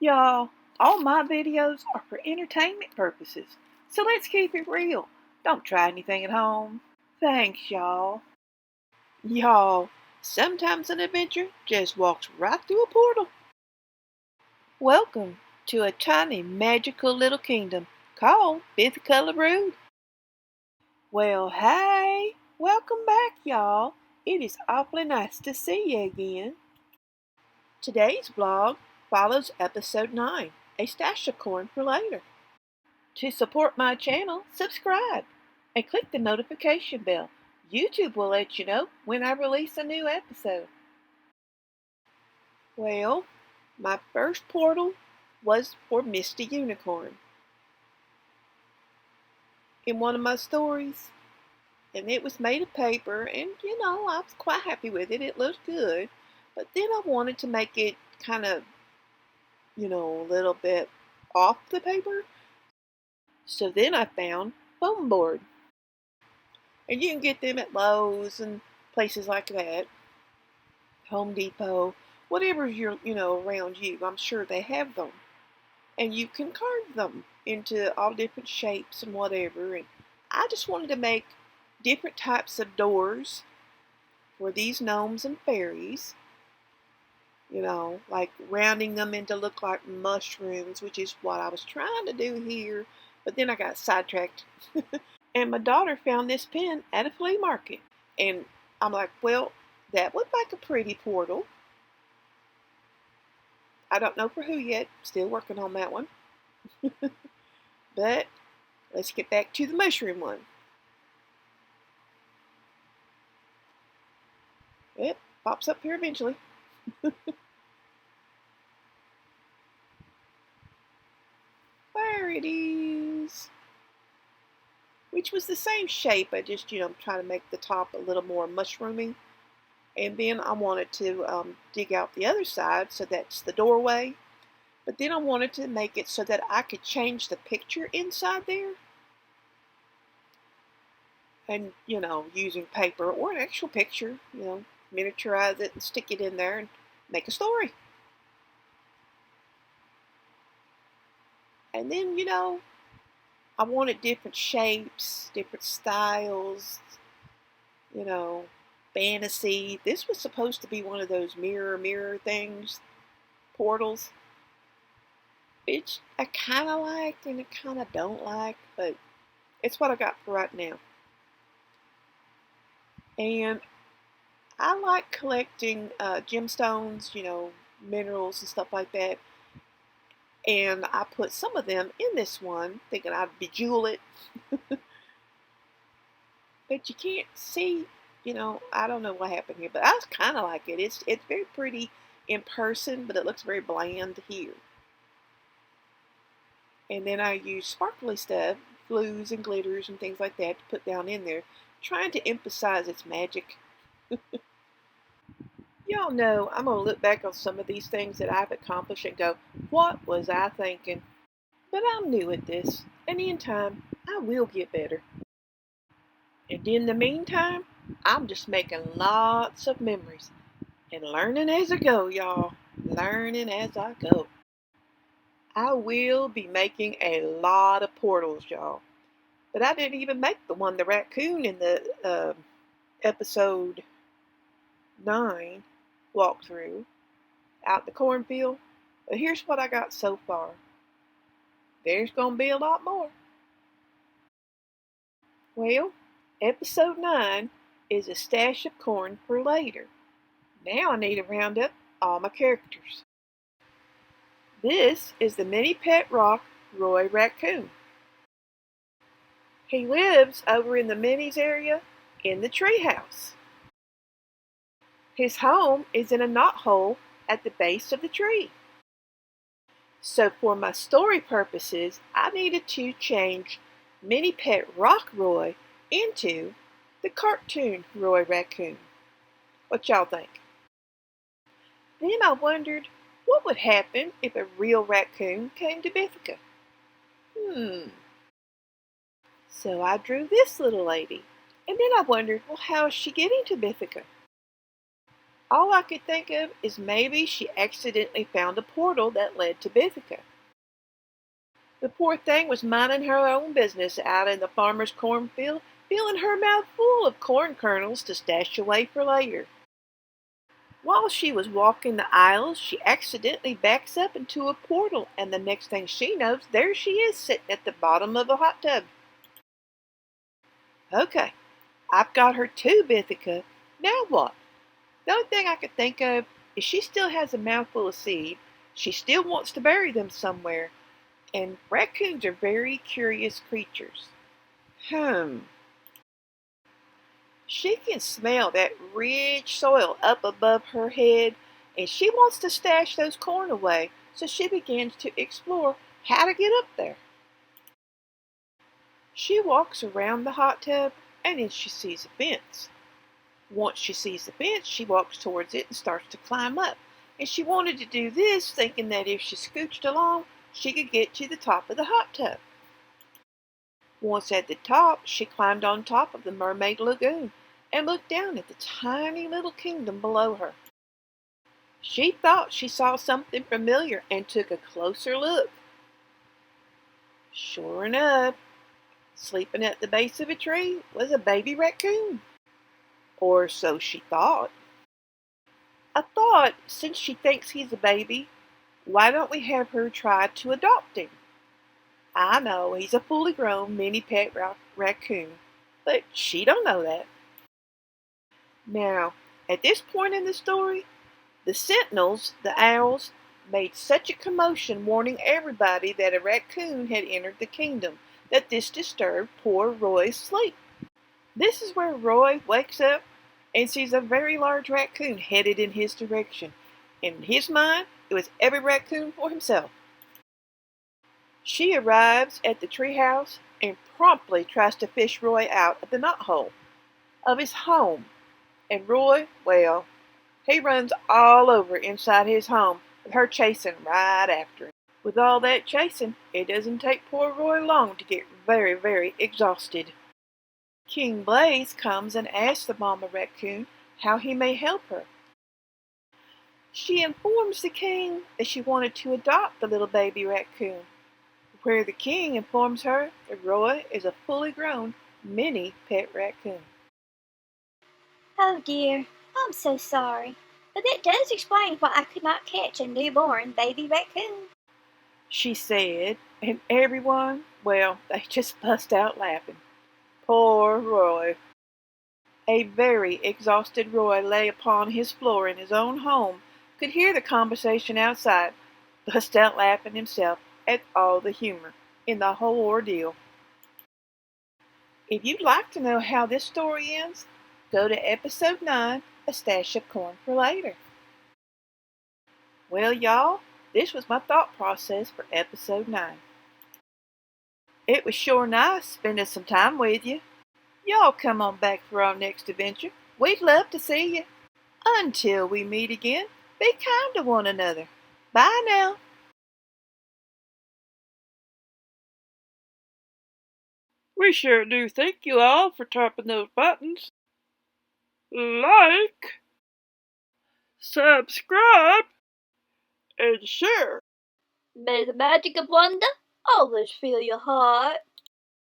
Y'all, all my videos are for entertainment purposes, so let's keep it real. Don't try anything at home. Thanks, y'all. Y'all, sometimes an adventure just walks right through a portal. Welcome to a tiny magical little kingdom called Bithaca. Well, hey, welcome back, y'all. It is awfully nice to see you again. Today's vlog follows episode 9, a stash of corn for later. To support my channel, subscribe and click the notification bell. YouTube will let you know when I release a new episode. Well, my first portal was for Misty Unicorn. In one of my stories, and it was made of paper, and I was quite happy with it. It looked good, but then I wanted to make it kind of, a little bit off the paper. So then I found foam board. And you can get them at Lowe's and places like that. Home Depot, whatever's around you. I'm sure they have them. And you can carve them into all different shapes and whatever. And I just wanted to make different types of doors for these gnomes and fairies. Like rounding them into look like mushrooms, which is what I was trying to do here. But then I got sidetracked. And my daughter found this pen at a flea market. And I'm like, well, that would make a pretty portal. I don't know for who yet. Still working on that one. But let's get back to the mushroom one. It pops up here eventually. There it is. Which was the same shape. I just, trying to make the top a little more mushroomy. And then I wanted to dig out the other side, so that's the doorway. But then I wanted to make it so that I could change the picture inside there. And, using paper or an actual picture, miniaturize it and stick it in there and make a story. And then, I wanted different shapes, different styles, fantasy. This was supposed to be one of those mirror things, portals, which I kind of like and I kind of don't like, but it's what I got for right now. And I like collecting gemstones, minerals and stuff like that. And I put some of them in this one, thinking I'd bejewel it. But you can't see, I don't know what happened here, but I kind of like it. It's very pretty in person, but it looks very bland here. And then I use sparkly stuff, glues and glitters and things like that to put down in there, trying to emphasize its magic. Y'all know I'm going to look back on some of these things that I've accomplished and go, what was I thinking? But I'm new at this, and in time, I will get better. And in the meantime, I'm just making lots of memories and learning as I go, y'all. Learning as I go. I will be making a lot of portals, y'all. But I didn't even make the raccoon in the episode 9 walkthrough out in the cornfield. But here's what I got so far. There's going to be a lot more. Well, episode 9 is a stash of corn for later. Now I need to round up all my characters. This is the mini pet rock Roy Raccoon. He lives over in the minis area in the treehouse. His home is in a knothole at the base of the tree. So for my story purposes, I needed to change Mini Pet Rock Roy into the cartoon Roy Raccoon. What y'all think? Then I wondered what would happen if a real raccoon came to Bithaca. So I drew this little lady. And then I wondered, well, how is she getting to Bithaca? All I could think of is maybe she accidentally found a portal that led to Bithaca. The poor thing was minding her own business out in the farmer's cornfield, filling her mouth full of corn kernels to stash away for later. While she was walking the aisles, she accidentally backs up into a portal, and the next thing she knows, there she is sitting at the bottom of a hot tub. Okay, I've got her to Bithaca. Now what? The only thing I could think of is she still has a mouthful of seed. She still wants to bury them somewhere, and raccoons are very curious creatures. She can smell that rich soil up above her head, and she wants to stash those corn away, so she begins to explore how to get up there. She walks around the hot tub, and then she sees a fence. Once she sees the fence, she walks towards it and starts to climb up. And she wanted to do this, thinking that if she scooched along, she could get to the top of the hot tub. Once at the top, she climbed on top of the mermaid lagoon and looked down at the tiny little kingdom below her. She thought she saw something familiar and took a closer look. Sure enough, sleeping at the base of a tree was a baby raccoon. Or so she thought. I thought, since she thinks he's a baby, why don't we have her try to adopt him? I know he's a fully grown mini pet raccoon, but she don't know that. Now, at this point in the story, the sentinels, the owls, made such a commotion warning everybody that a raccoon had entered the kingdom that this disturbed poor Roy's sleep. This is where Roy wakes up and sees a very large raccoon headed in his direction. In his mind, it was every raccoon for himself. She arrives at the treehouse and promptly tries to fish Roy out of the knothole of his home. And Roy, well, he runs all over inside his home with her chasing right after him. With all that chasing, it doesn't take poor Roy long to get very, very exhausted. King Blaze comes and asks the mama raccoon how he may help her. She informs the king that she wanted to adopt the little baby raccoon, where the king informs her that Roy is a fully grown mini pet raccoon. Oh dear, I'm so sorry. But that does explain why I could not catch a newborn baby raccoon, She said, and everyone, well, they just bust out laughing. Poor Roy. A very exhausted Roy lay upon his floor in his own home, could hear the conversation outside, bust out laughing himself at all the humor in the whole ordeal. If you'd like to know how this story ends, go to episode 9, A Stash of Corn for Later. Well, y'all, this was my thought process for episode 9. It was sure nice spending some time with you. Y'all come on back for our next adventure. We'd love to see you. Until we meet again, be kind to one another. Bye now. We sure do thank you all for tapping those buttons. Like, subscribe, and share. May the magic of wonder always fill your heart.